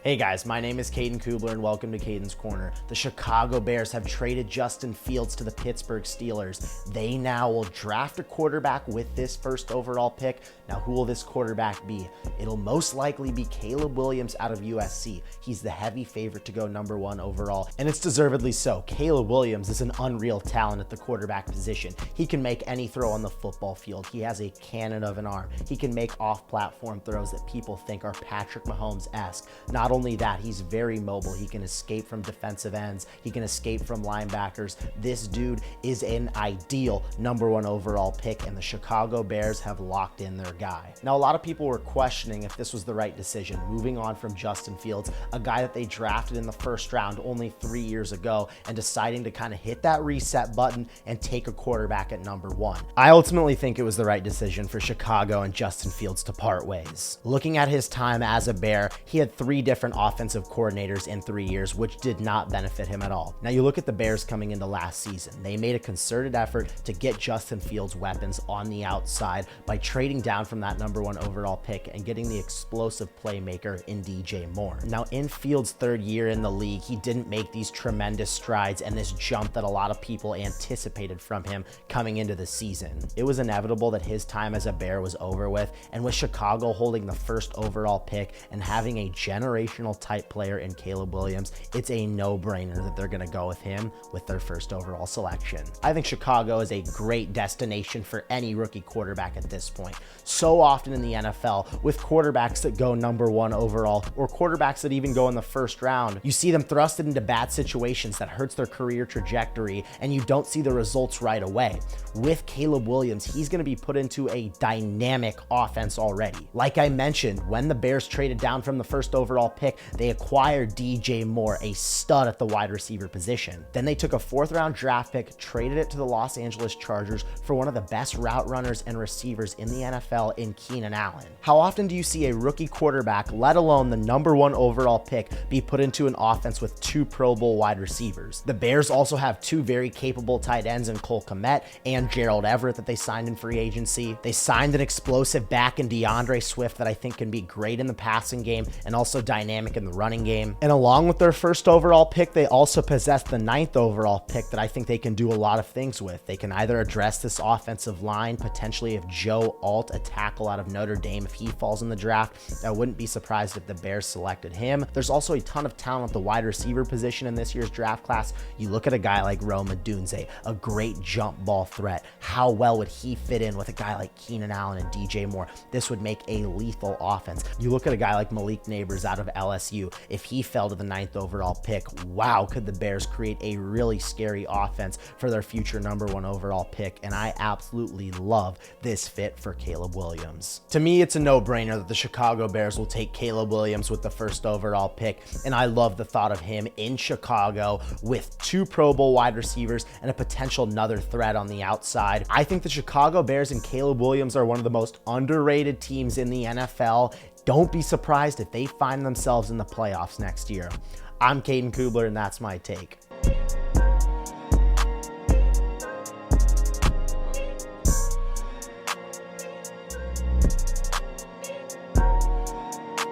Hey guys, my name is Caden Kubler and welcome to Caden's Corner. The Chicago Bears have traded Justin Fields to the Pittsburgh Steelers. They now will draft a quarterback with this first overall pick. Now, who will this quarterback be? It'll most likely be Caleb Williams out of USC. He's the heavy favorite to go #1 overall, and it's deservedly so. Caleb Williams is an unreal talent at the quarterback position. He can make any throw on the football field. He has a cannon of an arm. He can make off-platform throws that people think are Patrick Mahomes-esque. Not only that, he's very mobile. He can escape from defensive ends. He can escape from linebackers. This dude is an ideal #1 overall pick, and the Chicago Bears have locked in their guy. Now, a lot of people were questioning if this was the right decision, moving on from Justin Fields, a guy that they drafted in the first round only 3 years ago, and deciding to kind of hit that reset button and take a quarterback at #1. I ultimately think it was the right decision for Chicago and Justin Fields to part ways. Looking at his time as a Bear, he had 3 different offensive coordinators in 3 years, which did not benefit him at all. Now, you look at the Bears coming into last season. They made a concerted effort to get Justin Fields weapons on the outside by trading down from that #1 overall pick and getting the explosive playmaker in DJ Moore. Now, in Fields' 3rd year in the league, he didn't make these tremendous strides and this jump that a lot of people anticipated from him coming into the season. It was inevitable that his time as a Bear was over with, and with Chicago holding the first overall pick and having a generational type player in Caleb Williams, it's a no-brainer that they're going to go with him with their first overall selection. I think Chicago is a great destination for any rookie quarterback at this point. So often in the NFL, with quarterbacks that go #1 overall, or quarterbacks that even go in the first round, you see them thrusted into bad situations that hurts their career trajectory, and you don't see the results right away. With Caleb Williams, he's going to be put into a dynamic offense already. Like I mentioned, when the Bears traded down from the first overall pick, they acquired DJ Moore, a stud at the wide receiver position. Then they took a 4th-round draft pick, traded it to the Los Angeles Chargers for one of the best route runners and receivers in the NFL in Keenan Allen. How often do you see a rookie quarterback, let alone the #1 overall pick, be put into an offense with 2 Pro Bowl wide receivers? The Bears also have 2 very capable tight ends in Cole Kmet and Gerald Everett that they signed in free agency. They signed an explosive back in DeAndre Swift that I think can be great in the passing game and also dynamic in the running game. And along with their first overall pick, they also possess the 9th overall pick that I think they can do a lot of things with. They can either address this offensive line, potentially if Joe Alt, a tackle out of Notre Dame, if he falls in the draft. I wouldn't be surprised if the Bears selected him. There's also a ton of talent at the wide receiver position in this year's draft class. You look at a guy like Rome Odunze, a great jump ball threat. How well would he fit in with a guy like Keenan Allen and DJ Moore? This would make a lethal offense. You look at a guy like Malik Neighbors out of LSU. If he fell to the 9th overall pick, wow, could the Bears create a really scary offense for their future #1 overall pick, and I absolutely love this fit for Caleb Williams. To me, it's a no-brainer that the Chicago Bears will take Caleb Williams with the first overall pick, and I love the thought of him in Chicago with 2 Pro Bowl wide receivers and a potential another threat on the outside. I think the Chicago Bears and Caleb Williams are one of the most underrated teams in the NFL. Don't be surprised if they find themselves in the playoffs next year. I'm Caden Kubler, and that's my take.